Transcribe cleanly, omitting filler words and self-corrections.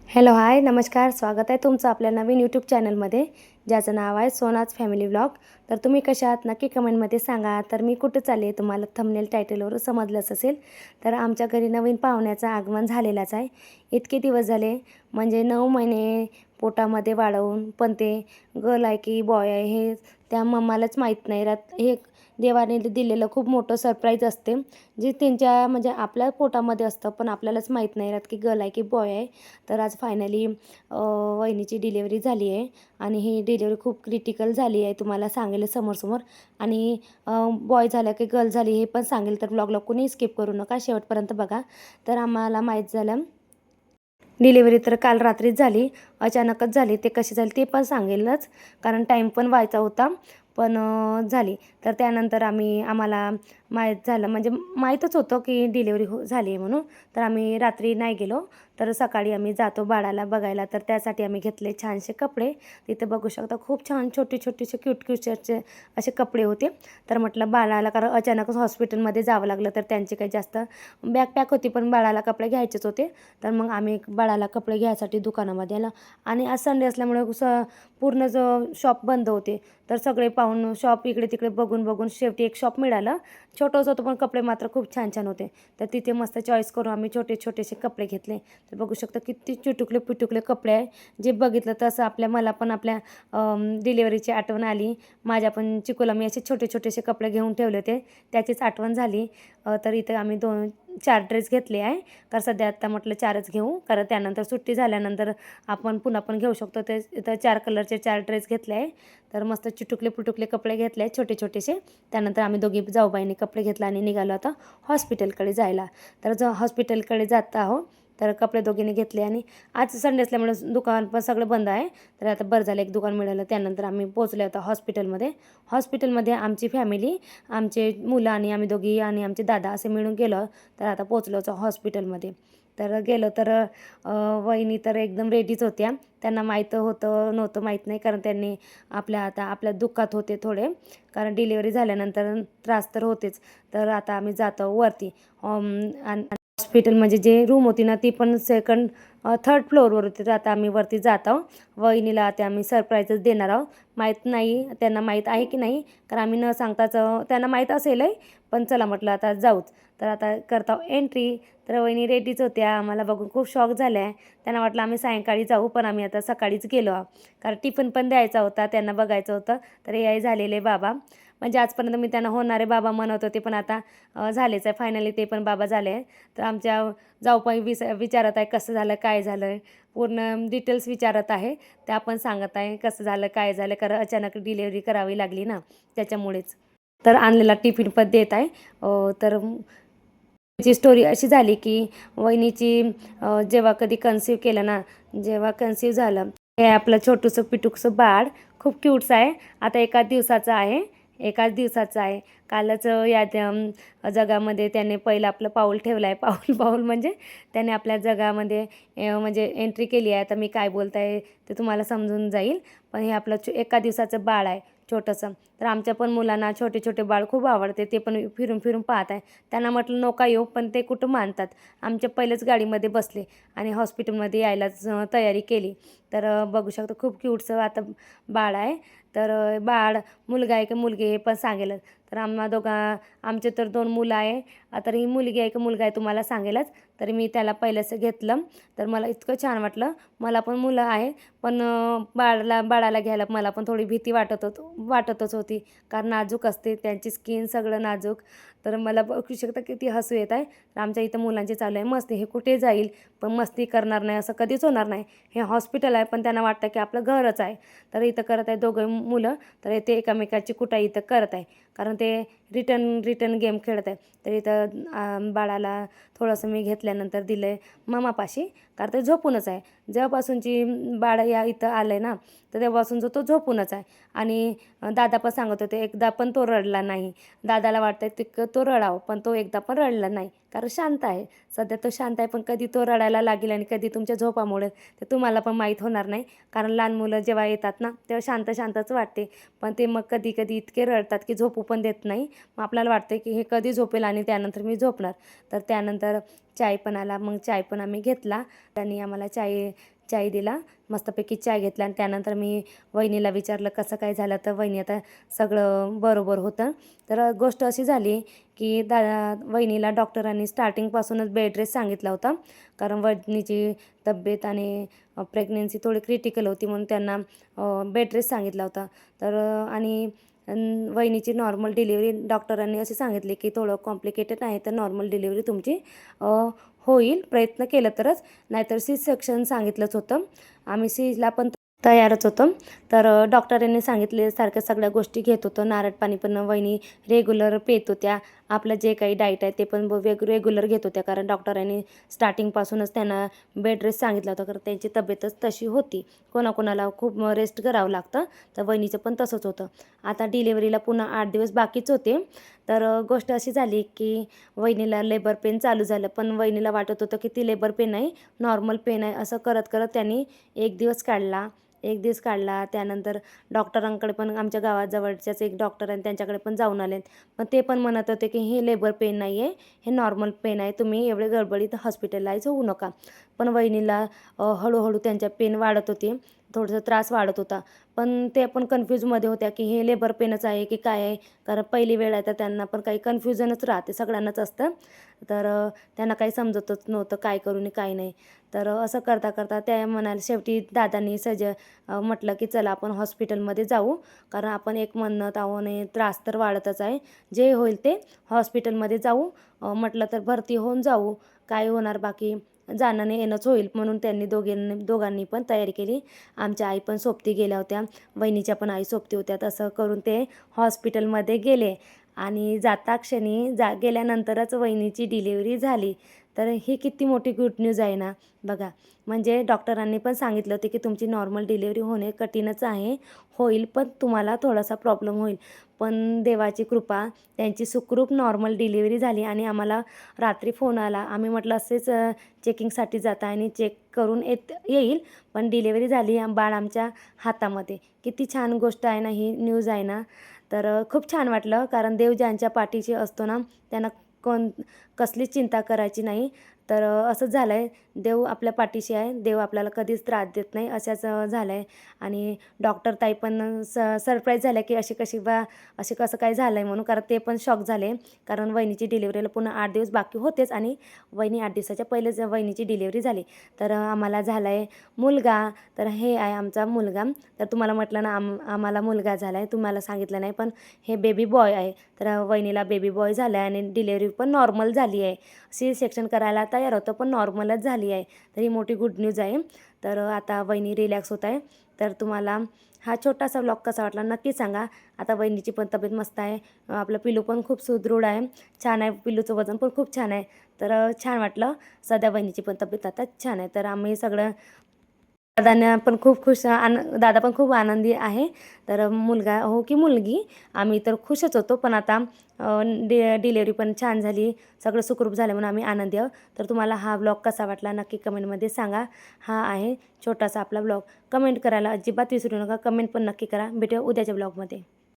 Hello hi नमस्कार, स्वागत आहे तुमचं आपल्या नवीन यूट्यूब चॅनलमध्ये ज्याचं नाव आहे सोनाज फॅमिली व्लॉग. तर तुम्ही कशा आहात नक्की कमेंटमध्ये सांगा. तर मी कुठं चालले तुम्हाला थंबनेल टायटलवरून समजलंच असेल. तर आमच्या घरी नवीन पाहुण्याचं आगमन झालेलंच आहे. इतके दिवस झाले म्हणजे 9 महिने पोटामध्ये वाढवून पण ते गर्ल आहे की बॉय आहे हे त्या मम्मालाच माहीत नाही राहत. हे देवाने दिलेलं खूप मोठं सरप्राईज असते जे त्यांच्या म्हणजे आपल्या पोटामध्ये असतं पण आपल्यालाच माहीत नाही राहत की गर्ल आहे की बॉय आहे. तर आज फायनली वहिनीची डिलेवरी झाली आहे आणि ही डिलेवरी खूप क्रिटिकल झाली आहे. तुम्हाला सांगेल समोर आणि बॉय झालं की गर्ल झाली हे पण सांगेल. तर ब्लॉगला कोणी स्किप करू नका, शेवटपर्यंत बघा. तर आम्हाला माहीत झालं डिलेवरी तर काल रात्रीच झाली, अचानकच झाली. ते कशी झाली ते पण सांगेलच कारण टाईम पण व्हायचा होता पण झाली. तर त्यानंतर आम्हाला माहीत झालं म्हणजे माहीतच होतं की डिलेवरी झाली आहे म्हणून. तर आम्ही रात्री नाही गेलो, तर सकाळी आम्ही जातो बाळाला बघायला. तर त्यासाठी आम्ही घेतले छानसे कपडे. तिथे बघू शकता खूप छान छोटे छोटेसे क्यूटचे असे कपडे होते. तर म्हटलं बाळाला कारण अचानकच हॉस्पिटलमध्ये जावं लागलं तर त्यांची काही जास्त बॅग पॅक होती पण बाळाला कपडे घ्यायचेच होते. तर मग आम्ही बाळाला कपडे घ्यायसाठी दुकानामध्ये आलो आणि आज संडे असल्यामुळे पूर्ण जो शॉप बंद होते. तर सगळे पाहून शॉप इकडे तिकडे बघून शेवटी एक शॉप मिळालं. छोटंच होतं पण कपडे मात्र खूप छान छान होते. तर तिथे मस्त चॉईस करून आम्ही छोटेसे कपडे घेतले. तर बघू शकता किती चिटुकले पिटुकले कपडे आहे. जे बघितलं तसं मला पण आपल्या डिलेवरीची आठवण आली. माझ्या पण चिकूला मी असे छोटेसे कपडे घेऊन ठेवले होते, त्याचीच आठवण झाली. तर इथे आम्ही 4 ड्रेस घेतले आहे. कारण सध्या आता म्हटलं 4च घेऊ कारण त्यानंतर सुट्टी झाल्यानंतर आपण पुन्हा पण घेऊ शकतो. ते इथं 4 कलरचे 4 ड्रेस घेतले आहे. तर मस्त चिटुकले पुटुकले कपडे घेतले आहेत छोटेसे. त्यानंतर आम्ही दोघी जाऊबाईंनी कपडे घेतला आणि निघालो आता हॉस्पिटलकडे जायला. तर हॉस्पिटलकडे जात आहो. तर कपडे दोघींनी घेतले आणि आज संडे असल्यामुळे दुकान पण सगळं बंद आहे. तर आता बरं झालं एक दुकान मिळालं. त्यानंतर आम्ही पोहोचलो आता हॉस्पिटलमध्ये आमची फॅमिली, आमचे मुलं आणि आम्ही दोघी आणि आमचे दादा असे मिळून गेलो. तर आता पोहोचलो होतो हॉस्पिटलमध्ये. तर गेलो तर वहिनी तर एकदम रेडीच होत्या. त्यांना माहीत होतं नव्हतं माहीत नाही कारण त्यांनी आपल्या दुःखात होते थोडे कारण डिलिव्हरी झाल्यानंतर त्रास तर होतेच. तर आता आम्ही जातो वरती आणि हॉस्पिटल म्हणजे जे रूम होती ना ती पण थर्ड फ्लोअरवर होती. तर आता आम्ही वरती जात आहोत. वहिनीला आता आम्ही सरप्राईजच देणार आहोत. माहीत नाही त्यांना माहीत आहे की नाही कारण आम्ही न सांगताच त्यांना माहीत असेलही पण चला म्हटलं आता जाऊच. तर आता करता एंट्री. तर वहिनी रेडीच होत्या. आम्हाला बघून खूप शॉक झाला आहे. त्यांना वाटलं आम्ही सायंकाळी जाऊ पण आम्ही आता सकाळीच गेलो कारण टिफिन पण द्यायचा होता, त्यांना बघायचं होतं. तर हे झालेले बाबा म्हणजे आजपर्यंत मी त्यांना होणारे बाबा म्हणत होते पण आता झालेच आहे फायनली ते पण बाबा झाले आहे. तर आमच्या जाऊबाई विचारत आहे कसं झालं काय झालं, पूर्ण डिटेल्स विचारत आहे. त्या पण सांगत आहे कसं झालं काय झालं कारण अचानक डिलेवरी करावी लागली ना त्याच्यामुळेच. तर आणलेला टिफिन पण देत आहे. तर ची स्टोरी अशी झाली की वहिनीची जेव्हा कधी कन्सीव्ह केलं ना, जेव्हा कन्सीव्ह झालं हे आपलं छोटूसं पिटूकसं बाळ खूप क्यूटचं आहे. आता एकाच दिवसाचं आहे. कालच जगामध्ये त्याने पहिलं आपलं पाऊल ठेवलं आहे. पाऊल म्हणजे त्याने आपल्या जगामध्ये म्हणजे एंट्री केली आहे. आता मी काय बोलत आहे ते तुम्हाला समजून जाईल. पण हे आपलं एका दिवसाचं बाळ आहे छोटंसं. तर आमच्या पण मुलांना छोटे बाळ खूप आवडते. ते पण फिरून पाहत आहे. त्यांना म्हटलं नका येऊ पण ते कुठं मानतात. आमच्या पहिलेच गाडीमध्ये बसले आणि हॉस्पिटलमध्ये यायलाच तयारी केली. तर बघू शकता खूप क्यूटचं आता बाळ आहे. तर बाळ मुलगा आहे की मुलगी हे पण सांगेलच. तर आमचे तर 2 मुलं आहे. तर ही मुलगी आहे की मुलगा आहे तुम्हाला सांगेलच. तर मी त्याला पहिलंच घेतलं. तर मला इतकं छान वाटलं. मला पण मुलं आहे पण बाळाला घ्यायला मला पण थोडी भीती वाटतच होती कारण नाजूक असते त्यांची स्किन सगळं नाजूक. तर मला बघू शकता किती हसू येत आहे. तर आमच्या इथं मुलांचे चालू आहे मस्ती. हे कुठे जाईल पण मस्ती करणार नाही असं कधीच होणार नाही. हे हॉस्पिटल आहे पण त्यांना वाटतं की आपलं घरच आहे. तर इथं करत आहे दोघं मुलं. तर ते एकमेकाची कुटाई इथं करत आहे कारण ते रिटर्न गेम खेळत आहे. तर इथं बाळाला थोडंसं मी घेतल्यानंतर दिलं आहे मामापाशी कारण ते झोपूनच आहे. जेव्हापासूनची बाळ या इथं आलं आहे ना तर तेव्हापासून तो झोपूनच आहे. आणि दादा पण सांगत होते एकदा पण तो रडला नाही. दादाला वाटतं की तो रडावं पण तो एकदा पण रडला नाही कारण शांत आहे. सध्या तो शांत आहे पण कधी तो रडायला लागेल आणि कधी तुमच्या झोपामुळे ते तुम्हाला पण माहीत होणार नाही. कारण लहान मुलं जेव्हा येतात ना तेव्हा शांतच वाटते पण ते मग कधी इतके रडतात की झोपू पण देत नाही. मग आपल्याला वाटतं की हे कधी झोपेल आणि त्यानंतर मी झोपणार. तर त्यानंतर चाय पण आला. मग चाय पण आम्ही घेतला. त्यांनी आम्हाला चाय दिला. मस्तपैकी चाय घेतला आणि त्यानंतर मी वहिनीला विचारलं कसं काय झालं, तर वहिनी आता सगळं बरोबर होतं. तर गोष्ट अशी झाली की वहिनीला डॉक्टरांनी स्टार्टिंगपासूनच बेड रेस्ट सांगितला होता, कारण वहिनीची तब्येत आणि प्रेग्नन्सी थोडी क्रिटिकल होती, म्हणून त्यांना बेड रेस्ट सांगितला होता. तर आणि वहिनीची नॉर्मल डिलिव्हरी डॉक्टरांनी असे सांगितले की थोडं कॉम्प्लिकेटेड आहे, तर नॉर्मल डिलिव्हरी तुमची होईल, प्रयत्न केलं तरच, नाहीतर सी सेक्शन सांगितलंच होतं. आम्ही सीला पण तयारच होतो. तर डॉक्टरांनी सांगितले सारख्या सगळ्या गोष्टी घेत होतो. नारळ पाणी पण वहिनी रेग्युलर पित होत्या. आपलं जे काही डाईट आहे ते पण रेग्युलर घेत होत्या, कारण डॉक्टरांनी स्टार्टिंगपासूनच त्यांना बेड रेस्ट सांगितलं होतं, कारण त्यांची तब्येतच तशी होती. कोणाकोणाला खूप रेस्ट करावं लागतं, तर वहिनीचं पण तसंच होतं. आता डिलिव्हरीला पुन्हा 8 दिवस बाकीच होते. तर गोष्ट अशी झाली की वहिनीला लेबर पेन चालू झालं, पण वहिनीला वाटत होतं की ती लेबर पेन नाही, नॉर्मल पेन आहे. असं करत करत त्यांनी एक दिवस काढला. त्यानंतर डॉक्टरांकडे पण, आमच्या गावाजवळच्याच एक डॉक्टर आहे त्यांच्याकडे पण जाऊन आले. पण ते पण म्हणत होते की हे लेबर पेन नाही आहे, हे नॉर्मल पेन आहे, तुम्ही एवढे गडबडीत हॉस्पिटलाइज होऊ नका. पण वहिनीला हळूहळू त्यांच्या पेन वाढत होते, थोडंसं त्रास वाढत होता. पण ते पण कन्फ्यूजमध्ये होत्या की हे लेबर पेनच आहे की काय आहे, कारण पहिली वेळ आहे तर त्यांना पण काही कन्फ्युजनच राहते, सगळ्यांनाच असतं. तर त्यांना काही समजतच नव्हतं काय करू आणि काय नाही. तर असं करता करता त्या म्हणाले, शेवटी दादांनी म्हटलं की चला आपण हॉस्पिटलमध्ये जाऊ, कारण आपण एक म्हणत आहो आणि त्रास तर वाढतच आहे, जे होईल ते हॉस्पिटलमध्ये जाऊ. म्हटलं तर भरती होऊन जाऊ, काय होणार, बाकी जाणं येणंच होईल. म्हणून त्यांनी दोघांनी पण तयारी केली. आमच्या आई पण सोबती गेल्या होत्या, वहिनीच्या पण आई सोबती होत्या. तसं करून ते हॉस्पिटलमध्ये गेले आणि जाता क्षणी गेल्यानंतरच वहिनीची डिलिव्हरी झाली. तर ही किती मोठी गुड न्यूज आहे ना, बघा. म्हणजे डॉक्टरांनी पण सांगितलं होते की तुमची नॉर्मल डिलिव्हरी होणे कठीणच आहे, होईल, पण तुम्हाला थोडासा प्रॉब्लेम होईल. पण देवाची कृपा, त्यांची सुखरूप नॉर्मल डिलिव्हरी झाली आणि आम्हाला रात्री फोन आला. आम्ही म्हटलं असेच चेकिंगसाठी जाता आणि चेक करून येईल, पण डिलिव्हरी झाली, बाळ आमच्या हातामध्ये. किती छान गोष्ट आहे ना, ही न्यूज आहे ना. तर खूप छान वाटलं, कारण देव ज्यांच्या पाठीशी असतो ना, त्यांना कसलीच चिंता करायची नाही. तर असंच झालं आहे, देव आपल्या पाठीशी आहे, देव आपल्याला कधीच त्रास देत नाही, अशाच झालं आहे. आणि डॉक्टर ताई पण सरप्राईज झाल्या की असे कसं काय झालं आहे म्हणून, कारण ते पण शॉक झाले, कारण वहिनीची डिलिव्हरीला पुन्हा 8 दिवस बाकी होतेच आणि वहिनी 8 दिवसाच्या पहिलेच वहिनीची डिलिव्हरी झाली. तर आम्हाला झाला आहे मुलगा. तर हे आहे आमचा मुलगा. तर तुम्हाला म्हटलं ना, आम्हाला मुलगा झाला आहे, तुम्हाला सांगितलं नाही, पण हे बेबी बॉय आहे. तर वहिनीला बेबी बॉय झाला आहे आणि डिलिव्हरी पण नॉर्मल झाली आहे. सी सेक्शन करायला तयार होतं, पण नॉर्मलच झाली आहे. तर ही मोठी गुड न्यूज आहे. तर आता वहिनी रिलॅक्स होत आहे. तर तुम्हाला हा छोटासा व्लॉग कसा वाटला नक्की सांगा. आता वहिनीची पण तब्येत मस्त आहे, आपलं पिल्लू पण खूप सुदृढ आहे, छान आहे, पिल्लूचं वजन पण खूप छान आहे. तर छान वाटलं. सध्या वहिनीची पण तब्येत आता छान आहे. तर आम्ही सगळं, दादा पण खूप आनंदी आहे. तर मुलगा हो की मुलगी, आम्ही तर खुशच होतो, पण आता डिलेवरी पण छान झाली, सगळं सुखरूप झालं म्हणून आम्ही आनंदी आहोत. तर तुम्हाला हा ब्लॉग कसा वाटला नक्की कमेंटमध्ये सांगा. हा आहे छोटासा आपला ब्लॉग. कमेंट करायला अजिबात विसरू नका, कमेंट पण नक्की करा. भेटूया उद्याच्या ब्लॉगमध्ये.